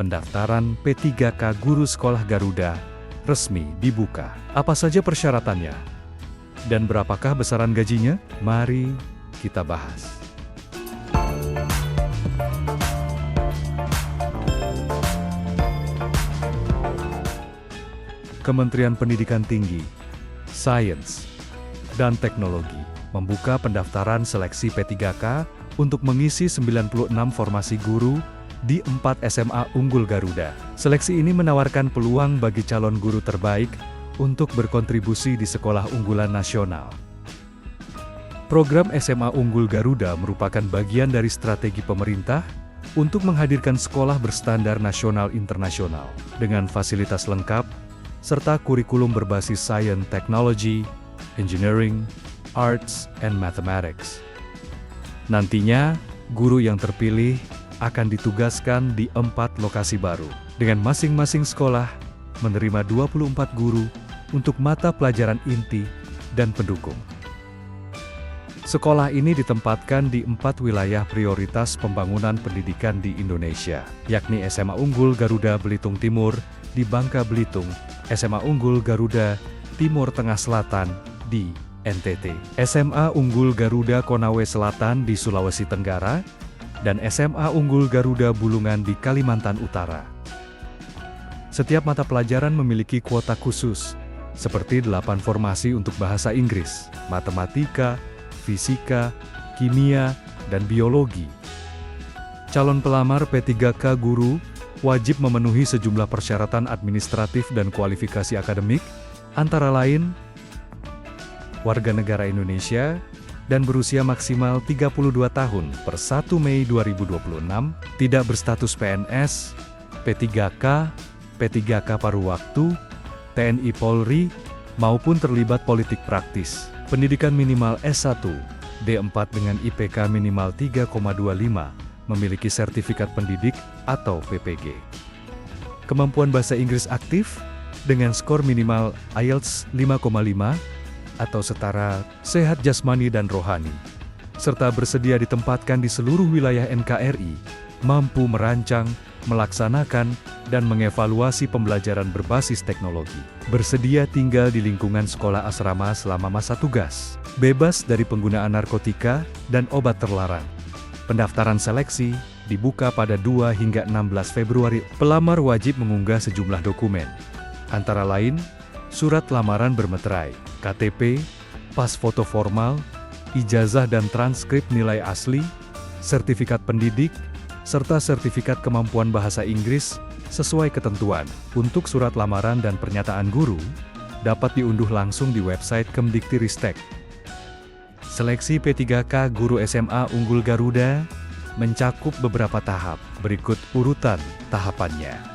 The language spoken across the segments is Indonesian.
pendaftaran P3K Guru Sekolah Garuda resmi dibuka. Apa saja persyaratannya? Dan berapakah besaran gajinya? Mari kita bahas. Kementerian Pendidikan Tinggi, Sains, dan Teknologi membuka pendaftaran seleksi P3K untuk mengisi 96 formasi guru di 4 SMA unggul Garuda. Seleksi ini menawarkan peluang bagi calon guru terbaik untuk berkontribusi di sekolah unggulan nasional. Program SMA Unggul Garuda merupakan bagian dari strategi pemerintah untuk menghadirkan sekolah berstandar nasional internasional dengan fasilitas lengkap serta kurikulum berbasis Science, Technology, Engineering, Arts, and Mathematics. Nantinya, guru yang terpilih akan ditugaskan di 4 lokasi baru, dengan masing-masing sekolah menerima 24 guru untuk mata pelajaran inti dan pendukung. Sekolah ini ditempatkan di 4 wilayah prioritas pembangunan pendidikan di Indonesia, yakni SMA Unggul Garuda Belitung Timur di Bangka Belitung, SMA Unggul Garuda Timur Tengah Selatan di NTT, SMA Unggul Garuda Konawe Selatan di Sulawesi Tenggara, dan SMA Unggul Garuda Bulungan di Kalimantan Utara. Setiap mata pelajaran memiliki kuota khusus, seperti 8 formasi untuk bahasa Inggris, matematika, fisika, kimia, dan biologi. Calon pelamar P3K guru wajib memenuhi sejumlah persyaratan administratif dan kualifikasi akademik, antara lain warga negara Indonesia dan berusia maksimal 32 tahun per 1 Mei 2026, tidak berstatus PNS, P3K, P3K paruh waktu, TNI Polri, maupun terlibat politik praktis. Pendidikan minimal S1, D4 dengan IPK minimal 3,25, memiliki sertifikat pendidik atau PPG. Kemampuan bahasa Inggris aktif, dengan skor minimal IELTS 5,5, atau setara, sehat jasmani dan rohani, serta bersedia ditempatkan di seluruh wilayah NKRI, mampu merancang, melaksanakan, dan mengevaluasi pembelajaran berbasis teknologi, bersedia tinggal di lingkungan sekolah asrama selama masa tugas, bebas dari penggunaan narkotika dan obat terlarang. Pendaftaran seleksi dibuka pada 2 hingga 16 Februari. Pelamar wajib mengunggah sejumlah dokumen, antara lain, surat lamaran bermeterai, KTP, pas foto formal, ijazah dan transkrip nilai asli, sertifikat pendidik, serta sertifikat kemampuan bahasa Inggris sesuai ketentuan. Untuk surat lamaran dan pernyataan guru, dapat diunduh langsung di website Kemdiktiristek. Seleksi P3K Guru SMA Unggul Garuda mencakup beberapa tahap, berikut urutan tahapannya.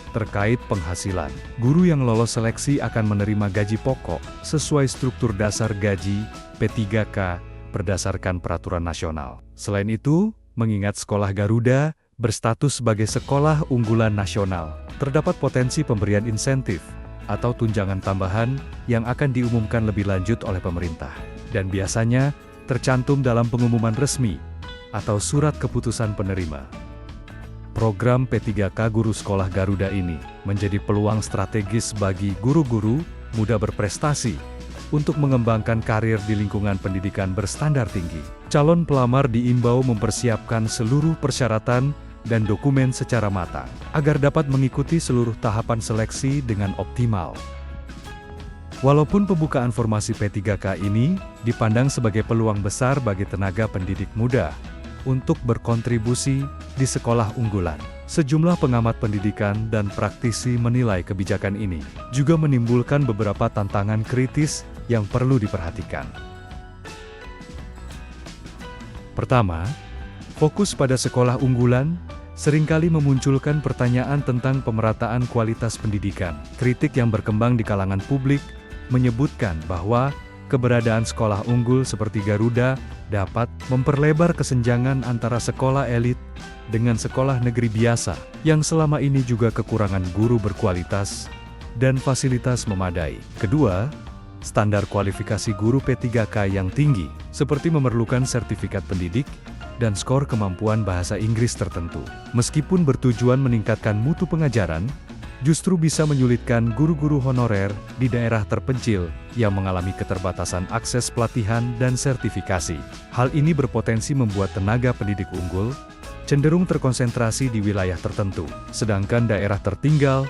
Terkait penghasilan, guru yang lolos seleksi akan menerima gaji pokok sesuai struktur dasar gaji P3K berdasarkan peraturan nasional. Selain itu, mengingat sekolah Garuda berstatus sebagai sekolah unggulan nasional, terdapat potensi pemberian insentif atau tunjangan tambahan yang akan diumumkan lebih lanjut oleh pemerintah, dan biasanya tercantum dalam pengumuman resmi atau surat keputusan penerima. Program P3K Guru Sekolah Garuda ini menjadi peluang strategis bagi guru-guru muda berprestasi untuk mengembangkan karir di lingkungan pendidikan berstandar tinggi. Calon pelamar diimbau mempersiapkan seluruh persyaratan dan dokumen secara matang, agar dapat mengikuti seluruh tahapan seleksi dengan optimal. Walaupun pembukaan formasi P3K ini dipandang sebagai peluang besar bagi tenaga pendidik muda untuk berkontribusi di sekolah unggulan, sejumlah pengamat pendidikan dan praktisi menilai kebijakan ini juga menimbulkan beberapa tantangan kritis yang perlu diperhatikan. Pertama, fokus pada sekolah unggulan seringkali memunculkan pertanyaan tentang pemerataan kualitas pendidikan. Kritik yang berkembang di kalangan publik menyebutkan bahwa keberadaan sekolah unggul seperti Garuda dapat memperlebar kesenjangan antara sekolah elit dengan sekolah negeri biasa, yang selama ini juga kekurangan guru berkualitas dan fasilitas memadai. Kedua, standar kualifikasi guru P3K yang tinggi, seperti memerlukan sertifikat pendidik, dan skor kemampuan bahasa Inggris tertentu. Meskipun bertujuan meningkatkan mutu pengajaran, justru bisa menyulitkan guru-guru honorer di daerah terpencil yang mengalami keterbatasan akses pelatihan dan sertifikasi. Hal ini berpotensi membuat tenaga pendidik unggul cenderung terkonsentrasi di wilayah tertentu, sedangkan daerah tertinggal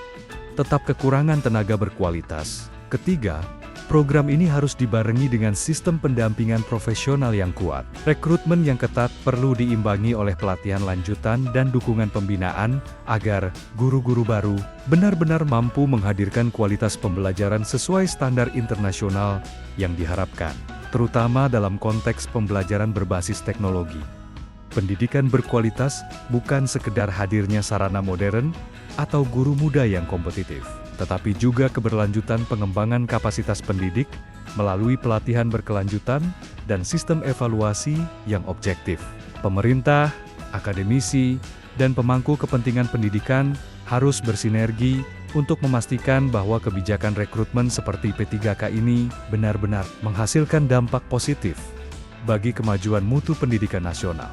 tetap kekurangan tenaga berkualitas. Ketiga, program ini harus dibarengi dengan sistem pendampingan profesional yang kuat. Rekrutmen yang ketat perlu diimbangi oleh pelatihan lanjutan dan dukungan pembinaan agar guru-guru baru benar-benar mampu menghadirkan kualitas pembelajaran sesuai standar internasional yang diharapkan, terutama dalam konteks pembelajaran berbasis teknologi. Pendidikan berkualitas bukan sekedar hadirnya sarana modern atau guru muda yang kompetitif, tetapi juga keberlanjutan pengembangan kapasitas pendidik melalui pelatihan berkelanjutan dan sistem evaluasi yang objektif. Pemerintah, akademisi, dan pemangku kepentingan pendidikan harus bersinergi untuk memastikan bahwa kebijakan rekrutmen seperti P3K ini benar-benar menghasilkan dampak positif bagi kemajuan mutu pendidikan nasional.